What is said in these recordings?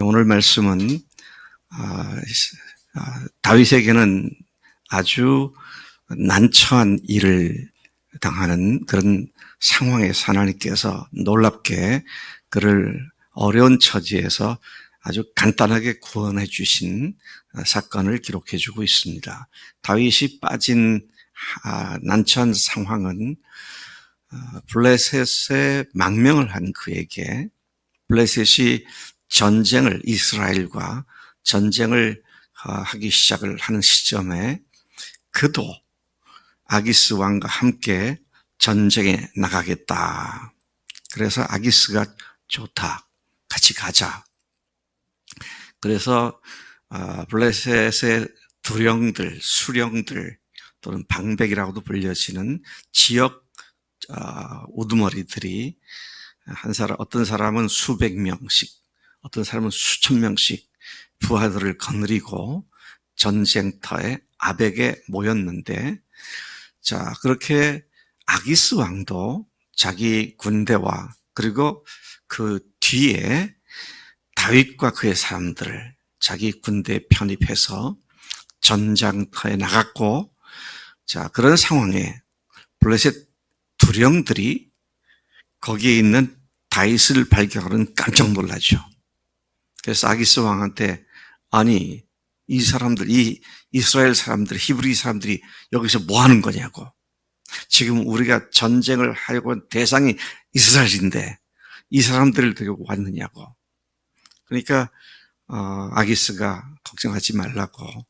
오늘 말씀은 다윗에게는 아주 난처한 일을 당하는 그런 상황에서 하나님께서 놀랍게 그를 어려운 처지에서 아주 간단하게 구원해 주신 사건을 기록해 주고 있습니다. 다윗이 빠진 난처한 상황은 블레셋에 망명을 한 그에게 블레셋이 이스라엘과 전쟁을 하기 시작을 하는 시점에 그도 아기스 왕과 함께 전쟁에 나가겠다. 그래서 아기스가 좋다. 같이 가자. 그래서 블레셋의 두령들, 수령들 또는 방백이라고도 불려지는 지역 우두머리들이 어떤 사람은 수백 명씩, 어떤 사람은 수천 명씩 부하들을 거느리고 전쟁터에 아벡에 모였는데, 자, 그렇게 아기스 왕도 자기 군대와 그리고 그 뒤에 다윗과 그의 사람들을 자기 군대에 편입해서 전장터에 나갔고, 자, 그런 상황에 블레셋 두령들이 거기에 있는 다윗을 발견하고는 깜짝 놀라죠. 그래서 아기스 왕한테, 아니, 이 사람들, 이 이스라엘 사람들, 히브리 사람들이 여기서 뭐 하는 거냐고. 지금 우리가 전쟁을 하려고 한 대상이 이스라엘인데 이 사람들을 데리고 왔느냐고. 그러니까 아기스가 걱정하지 말라고.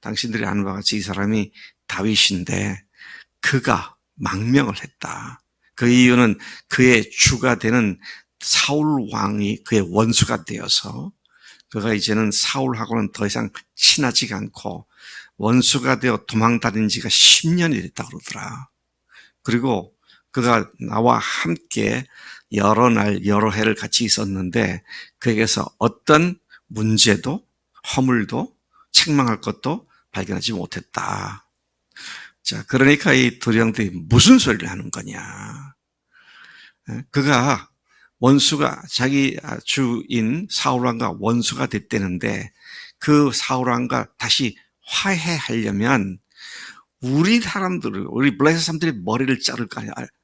당신들이 아는 바와 같이 이 사람이 다윗인데 그가 망명을 했다. 그 이유는 그의 주가 되는 사울 왕이 그의 원수가 되어서 그가 이제는 사울하고는 더 이상 친하지가 않고 원수가 되어 도망다닌 지가 10년이 됐다고 그러더라. 그리고 그가 나와 함께 여러 날 여러 해를 같이 있었는데 그에게서 어떤 문제도 허물도 책망할 것도 발견하지 못했다. 자, 그러니까 이 두령들이 무슨 소리를 하는 거냐. 그가 원수가 자기 주인 사울왕과 원수가 됐다는데 그 사울왕과 다시 화해하려면 우리 블레셋 사람들이 머리를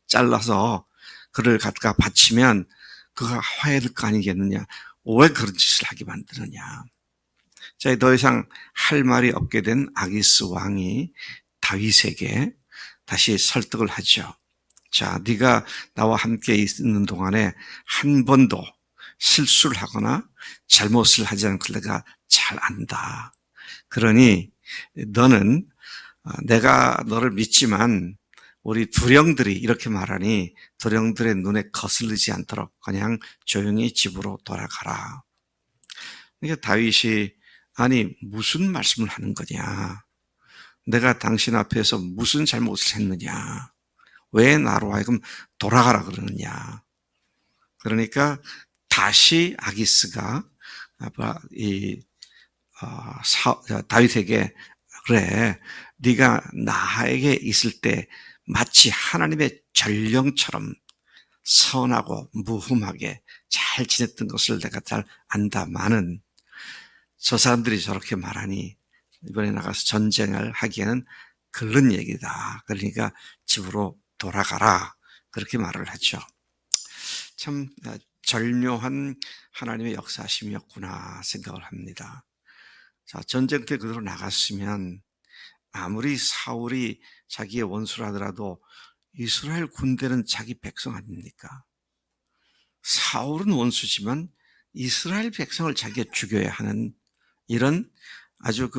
잘라서 그를 갖다가 바치면 그가 화해될 거 아니겠느냐. 왜 그런 짓을 하게 만드느냐. 자, 더 이상 할 말이 없게 된 아기스 왕이 다윗에게 다시 설득을 하죠. 자, 네가 나와 함께 있는 동안에 한 번도 실수를 하거나 잘못을 하지 않은 걸 내가 잘 안다. 그러니 너는 내가 너를 믿지만 우리 두령들이 이렇게 말하니 두령들의 눈에 거슬리지 않도록 그냥 조용히 집으로 돌아가라. 그러니까 다윗이 아니 무슨 말씀을 하는 거냐. 내가 당신 앞에서 무슨 잘못을 했느냐. 왜 나로 하여금 돌아가라 그러느냐. 그러니까 다시 아기스가 다윗에게 그래, 네가 나에게 있을 때 마치 하나님의 전령처럼 선하고 무흠하게 잘 지냈던 것을 내가 잘 안다마는 저 사람들이 저렇게 말하니 이번에 나가서 전쟁을 하기에는 그런 얘기다. 그러니까 집으로 돌아가라. 그렇게 말을 하죠. 참 절묘한 하나님의 역사심이었구나 생각을 합니다. 자, 전쟁터에 그대로 나갔으면 아무리 사울이 자기의 원수라 하더라도 이스라엘 군대는 자기 백성 아닙니까? 사울은 원수지만 이스라엘 백성을 자기가 죽여야 하는 이런 아주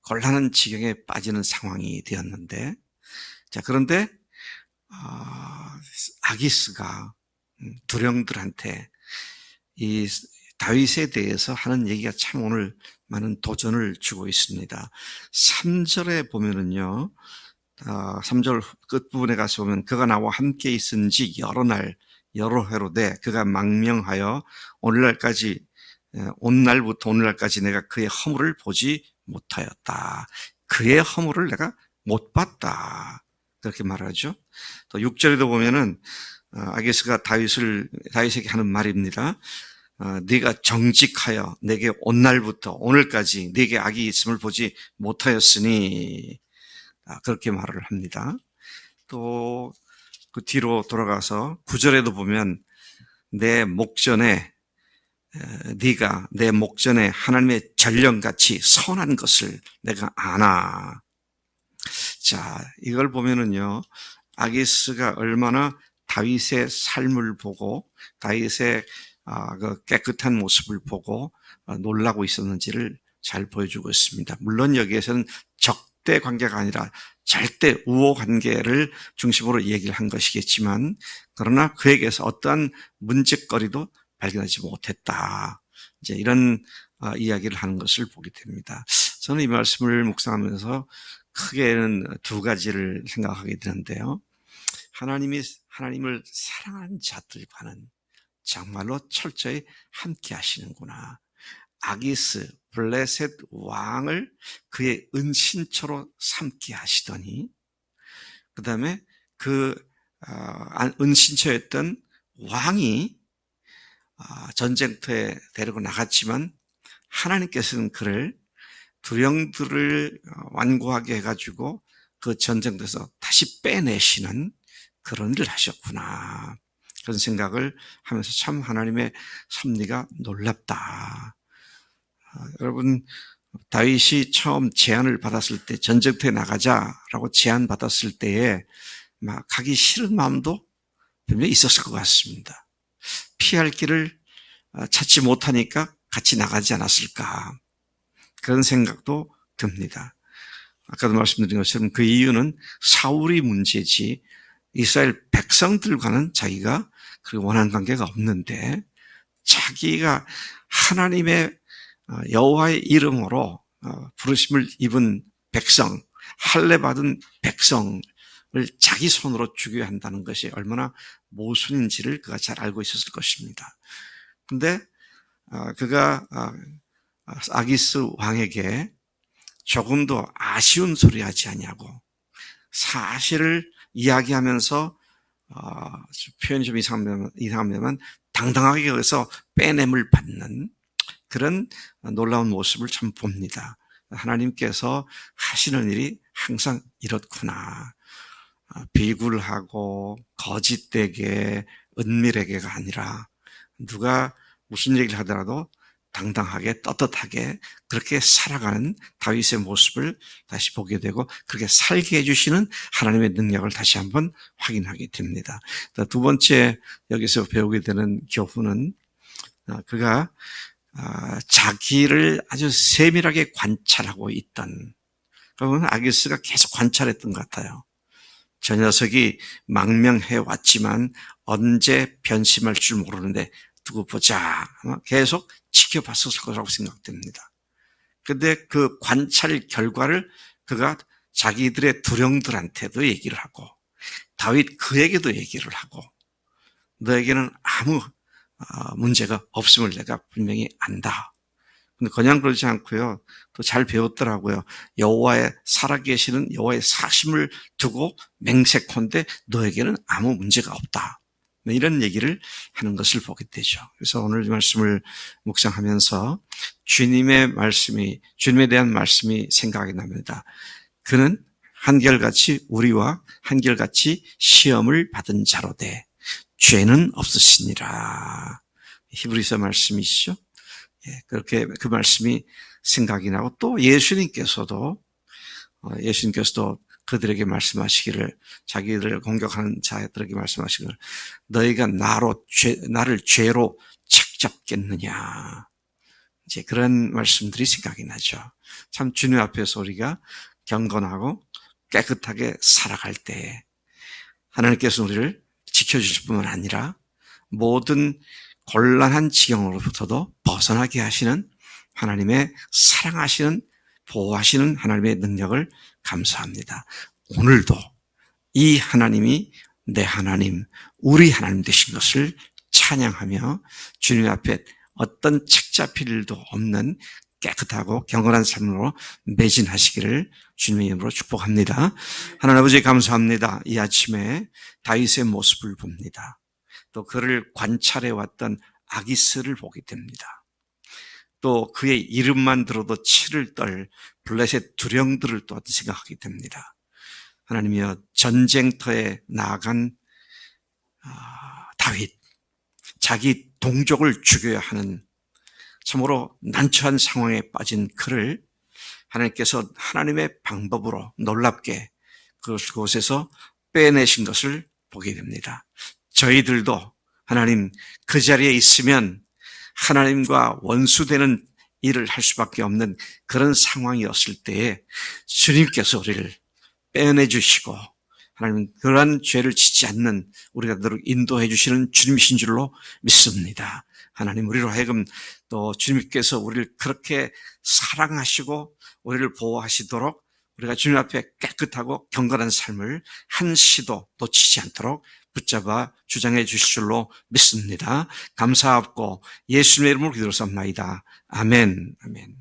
곤란한 지경에 빠지는 상황이 되었는데, 자, 그런데 아기스가 두령들한테 이 다윗에 대해서 하는 얘기가 참 오늘 많은 도전을 주고 있습니다. 3절에 보면은요, 3절 끝부분에 가서 보면 그가 나와 함께 있은 지 여러 날 여러 해로 돼 그가 망명하여 온 날부터 오늘날까지 내가 그의 허물을 보지 못하였다. 그의 허물을 내가 못 봤다. 그렇게 말하죠. 또 6절에도 보면은 아기스가 다윗에게 하는 말입니다. 네가 정직하여 내게 온 날부터 오늘까지 네게 악이 있음을 보지 못하였으니 그렇게 말을 합니다. 또 그 뒤로 돌아가서 9절에도 보면 네가 내 목전에 하나님의 전령같이 선한 것을 내가 아나. 자, 이걸 보면은요, 아기스가 얼마나 다윗의 삶을 보고 다윗의 그 깨끗한 모습을 보고 놀라고 있었는지를 잘 보여주고 있습니다. 물론 여기에서는 적대 관계가 아니라 절대 우호 관계를 중심으로 얘기를 한 것이겠지만, 그러나 그에게서 어떠한 문제거리도 발견하지 못했다. 이제 이런 이야기를 하는 것을 보게 됩니다. 저는 이 말씀을 묵상하면서 크게는 두 가지를 생각하게 되는데요. 하나님을 사랑하는 자들과는 정말로 철저히 함께 하시는구나. 아기스, 블레셋 왕을 그의 은신처로 삼게 하시더니, 그 다음에 그 은신처였던 왕이 전쟁터에 데리고 나갔지만 하나님께서는 그를 두령들을 완고하게 해가지고 그 전쟁터에서 다시 빼내시는 그런 일을 하셨구나. 그런 생각을 하면서 참 하나님의 섭리가 놀랍다. 여러분, 다윗이 처음 제안을 받았을 때, 전쟁터에 나가자라고 제안 받았을 때에 막 가기 싫은 마음도 분명히 있었을 것 같습니다. 피할 길을 찾지 못하니까 같이 나가지 않았을까, 그런 생각도 듭니다. 아까도 말씀드린 것처럼 그 이유는 사울이 문제지 이스라엘 백성들과는 자기가 그렇게 원한 관계가 없는데, 자기가 하나님의 여호와의 이름으로 부르심을 입은 백성, 할례 받은 백성을 자기 손으로 죽여야 한다는 것이 얼마나 모순인지를 그가 잘 알고 있었을 것입니다. 근데 그가 아기스 왕에게 조금도 아쉬운 소리 하지 않냐고, 사실을 이야기하면서 표현이 좀 이상하면 당당하게 거기서 빼냄을 받는 그런 놀라운 모습을 참 봅니다. 하나님께서 하시는 일이 항상 이렇구나. 비굴하고 거짓되게 은밀하게가 아니라 누가 무슨 얘기를 하더라도 당당하게 떳떳하게 그렇게 살아가는 다윗의 모습을 다시 보게 되고, 그렇게 살게 해주시는 하나님의 능력을 다시 한번 확인하게 됩니다. 두 번째 여기서 배우게 되는 교훈은 그가 자기를 아주 세밀하게 관찰하고 있던, 그러면 아기스가 계속 관찰했던 것 같아요. 저 녀석이 망명해 왔지만 언제 변심할 줄 모르는데 두고 보자, 계속 지켜봤었을 거라고 생각됩니다. 그런데 그 관찰 결과를 그가 자기들의 두령들한테도 얘기를 하고 다윗 그에게도 얘기를 하고, 너에게는 아무 문제가 없음을 내가 분명히 안다. 근데 그냥 그러지 않고요, 또 잘 배웠더라고요. 여호와의 살아계시는 여호와의 사심을 두고 맹세컨대 너에게는 아무 문제가 없다. 이런 얘기를 하는 것을 보게 되죠. 그래서 오늘 이 말씀을 묵상하면서 주님에 대한 말씀이 생각이 납니다. 그는 한결같이 우리와 한결같이 시험을 받은 자로되 죄는 없으시니라. 히브리서 말씀이시죠. 그렇게 그 말씀이 생각이 나고, 또 예수님께서도 그들에게 말씀하시기를, 자기들을 공격하는 자들에게 말씀하시기를, 너희가 나를 죄로 책잡겠느냐. 이제 그런 말씀들이 생각이 나죠. 참 주님 앞에서 우리가 경건하고 깨끗하게 살아갈 때 하나님께서 우리를 지켜주실 뿐만 아니라 모든 곤란한 지경으로부터도 벗어나게 하시는 하나님의 사랑하시는, 보호하시는 하나님의 능력을 감사합니다. 오늘도 이 하나님이 내 하나님, 우리 하나님 되신 것을 찬양하며 주님 앞에 어떤 책잡힐 일도 없는 깨끗하고 경건한 삶으로 매진하시기를 주님의 이름으로 축복합니다. 하나님 아버지 감사합니다. 이 아침에 다윗의 모습을 봅니다. 또 그를 관찰해왔던 아기스를 보게 됩니다. 또 그의 이름만 들어도 치를 떨 블레셋 두령들을 또 생각하게 됩니다. 하나님이여, 전쟁터에 나아간 다윗, 자기 동족을 죽여야 하는 참으로 난처한 상황에 빠진 그를 하나님께서 하나님의 방법으로 놀랍게 그곳에서 빼내신 것을 보게 됩니다. 저희들도 하나님 그 자리에 있으면 하나님과 원수되는 일을 할 수밖에 없는 그런 상황이었을 때에 주님께서 우리를 빼내 주시고 하나님 그러한 죄를 짓지 않는 우리가 되도록 인도해 주시는 주님이신 줄로 믿습니다. 하나님 우리로 하여금 또 주님께서 우리를 그렇게 사랑하시고 우리를 보호하시도록 우리가 주님 앞에 깨끗하고 경건한 삶을 한 시도 놓치지 않도록 붙잡아 주장해 주실 줄로 믿습니다. 감사하고 예수님의 이름으로 기도를 쌉나이다. 아멘. 아멘.